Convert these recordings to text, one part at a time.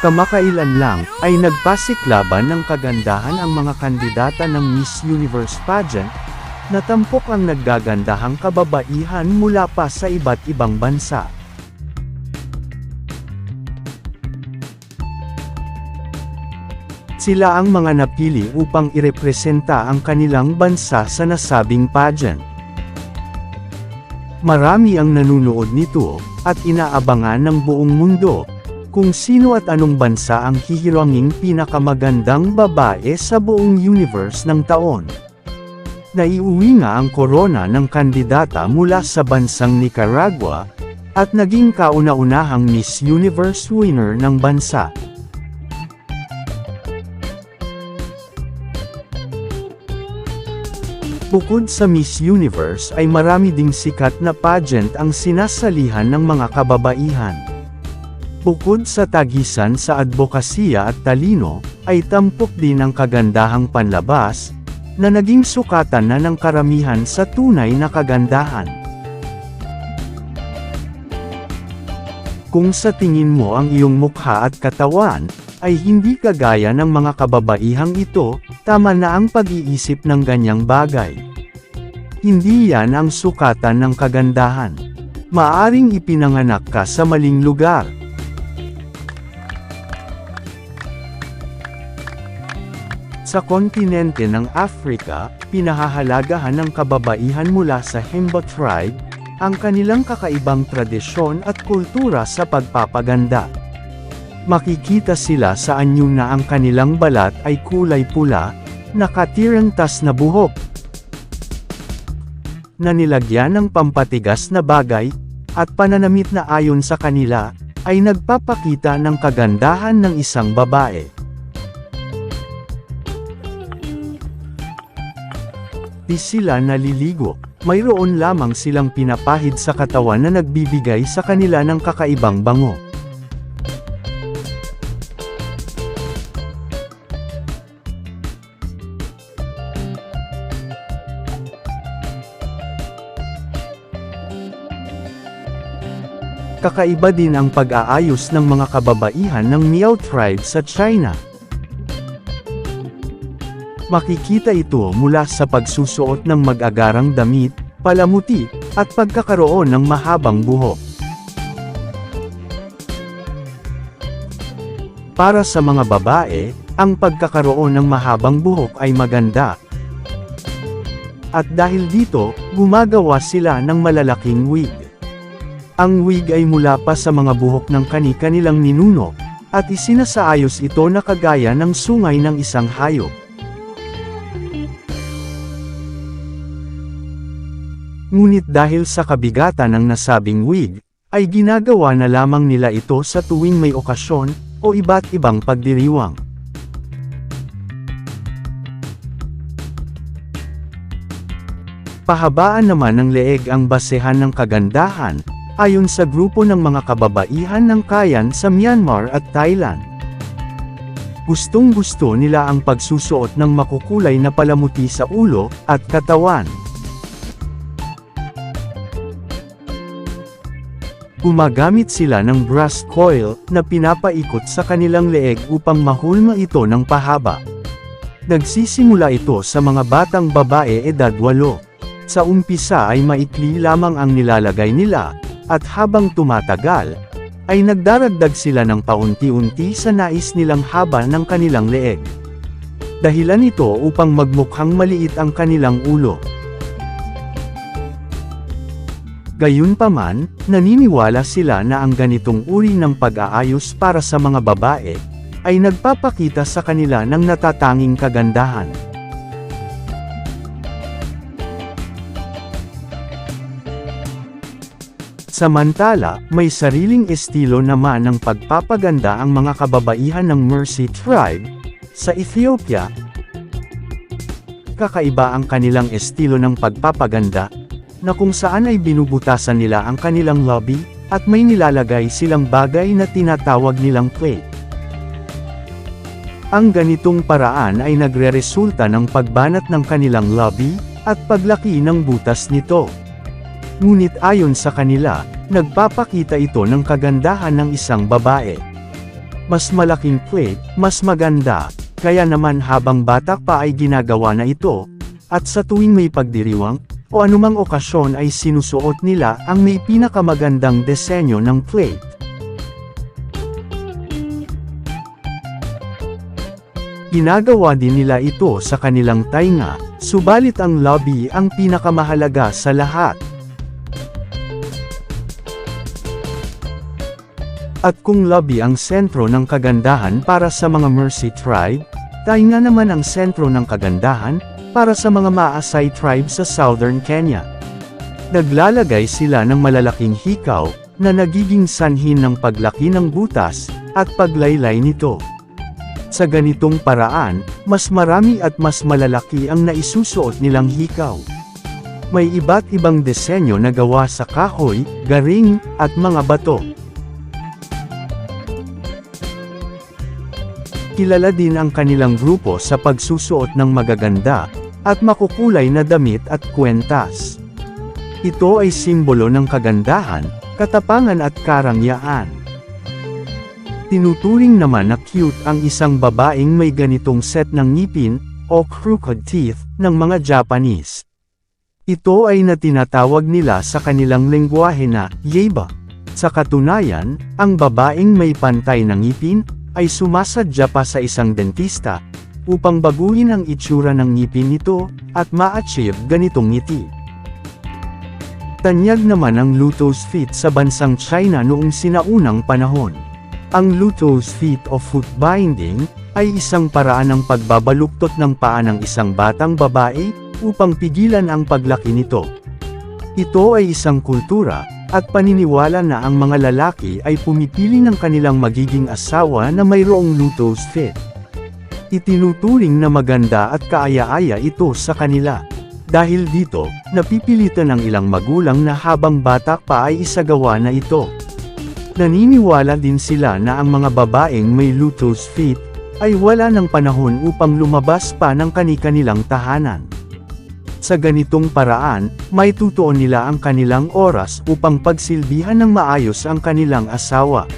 Kamakailan lang, ay nagpasiklaban ng kagandahan ang mga kandidata ng Miss Universe pageant, na tampok ang naggagandahang kababaihan mula pa sa iba't ibang bansa. Sila ang mga napili upang irepresenta ang kanilang bansa sa nasabing pageant. Marami ang nanunood nito, at inaabangan ng buong mundo, kung sino at anong bansa ang hihiranging pinakamagandang babae sa buong universe ng taon. Naiuwi nga ang korona ng kandidata mula sa bansang Nicaragua, at naging kauna-unahang Miss Universe winner ng bansa. Bukod sa Miss Universe ay marami ding sikat na pageant ang sinasalihan ng mga kababaihan. Bukod sa tagisan sa adbokasya at talino, ay tampok din ang kagandahang panlabas, na naging sukatan na ng karamihan sa tunay na kagandahan. Kung sa tingin mo ang iyong mukha at katawan, ay hindi kagaya ng mga kababaihang ito, tama na ang pag-iisip ng ganyang bagay. Hindi yan ang sukatan ng kagandahan. Maaring ipinanganak ka sa maling lugar. Sa kontinente ng Africa, pinahahalagahan ng kababaihan mula sa Himba tribe, ang kanilang kakaibang tradisyon at kultura sa pagpapaganda. Makikita sila sa anyo na ang kanilang balat ay kulay pula, nakatirantas na buhok, na nilagyan ng pampatigas na bagay, at pananamit na ayon sa kanila, ay nagpapakita ng kagandahan ng isang babae. Di sila naliligo, mayroon lamang silang pinapahid sa katawan na nagbibigay sa kanila ng kakaibang bango. Kakaiba din ang pag-aayos ng mga kababaihan ng Miao tribe sa China. Makikita ito mula sa pagsusuot ng mag-agarang damit, palamuti, at pagkakaroon ng mahabang buhok. Para sa mga babae, ang pagkakaroon ng mahabang buhok ay maganda. At dahil dito, gumagawa sila ng malalaking wig. Ang wig ay mula pa sa mga buhok ng kani-kanilang ninuno, at isinasaayos ito na kagaya ng sungay ng isang hayop. Ngunit dahil sa kabigatan ng nasabing wig, ay ginagawa na lamang nila ito sa tuwing may okasyon, o iba't ibang pagdiriwang. Pahabaan naman ng leeg ang basehan ng kagandahan, ayon sa grupo ng mga kababaihan ng Kayan sa Myanmar at Thailand. Gustong-gusto nila ang pagsusuot ng makukulay na palamuti sa ulo at katawan. Gumagamit sila ng brass coil na pinapaikot sa kanilang leeg upang mahulma ito ng pahaba. Nagsisimula ito sa mga batang babae edad 8. Sa umpisa ay maikli lamang ang nilalagay nila, at habang tumatagal, ay nagdaragdag sila ng paunti-unti sa nais nilang haba ng kanilang leeg. Dahilan ito upang magmukhang maliit ang kanilang ulo. Gayunpaman, naniniwala sila na ang ganitong uri ng pag-aayos para sa mga babae, ay nagpapakita sa kanila ng natatanging kagandahan. Samantala, may sariling estilo naman ng pagpapaganda ang mga kababaihan ng Mercy tribe, sa Ethiopia. Kakaiba ang kanilang estilo ng pagpapaganda, na kung saan ay binubutasan nila ang kanilang labi, at may nilalagay silang bagay na tinatawag nilang plate. Ang ganitong paraan ay nagreresulta ng pagbanat ng kanilang labi, at paglaki ng butas nito. Ngunit ayon sa kanila, nagpapakita ito ng kagandahan ng isang babae. mas malaking plate, mas maganda. Kaya naman habang bata pa ay ginagawa na ito, at sa tuwing may pagdiriwang, o anumang okasyon ay sinusuot nila ang may pinakamagandang disenyo ng plate. Ginagawa din nila ito sa kanilang tainga, subalit ang lobby ang pinakamahalaga sa lahat. At kung lobby ang sentro ng kagandahan para sa mga Mersey tribe, tainga naman ang sentro ng kagandahan para sa mga Maasai tribe sa Southern Kenya. Naglalagay sila ng malalaking hikaw na nagiging sanhin ng paglaki ng butas at paglaylay nito. Sa ganitong paraan, mas marami at mas malalaki ang naisusuot nilang hikaw. May iba't ibang disenyo na gawa sa kahoy, garing, at mga bato. Kilala din ang kanilang grupo sa pagsusuot ng magaganda at makukulay na damit at kwentas. Ito ay simbolo ng kagandahan, katapangan at karangyaan. Tinuturing naman na cute ang isang babaeng may ganitong set ng ngipin, o crooked teeth, ng mga Japanese. Ito ay na tinatawag nila sa kanilang lengguwahe na, yeiba. Sa katunayan, ang babaeng may pantay na ngipin, ay sumasadya pa sa isang dentista, upang baguhin ang itsura ng ngipin nito, at ma-achieve ganitong ngiti. Tanyag naman ang Luto's feet sa bansang China noong sinaunang panahon. Ang Luto's feet o foot binding, ay isang paraan ng pagbabaluktot ng paa ng isang batang babae, upang pigilan ang paglaki nito. Ito ay isang kultura, at paniniwala na ang mga lalaki ay pumipili ng kanilang magiging asawa na mayroong Luto's feet. Itinuturing na maganda at kaaya-aya ito sa kanila. Dahil dito, napipilitan ng ilang magulang na habang bata pa ay isagawa na ito. Naniniwala din sila na ang mga babaeng may Luto's feet, ay wala ng panahon upang lumabas pa ng kani-kanilang tahanan. Sa ganitong paraan, may tutuon nila ang kanilang oras upang pagsilbihan ng maayos ang kanilang asawa.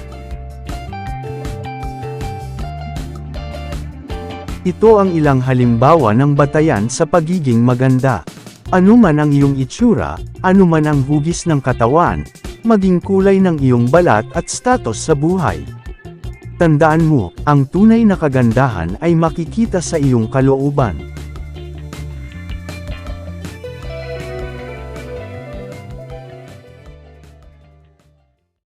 Ito ang ilang halimbawa ng batayan sa pagiging maganda. Ano man ang iyong itsura, ano man ang hugis ng katawan, maging kulay ng iyong balat at status sa buhay. Tandaan mo, ang tunay na kagandahan ay makikita sa iyong kalooban.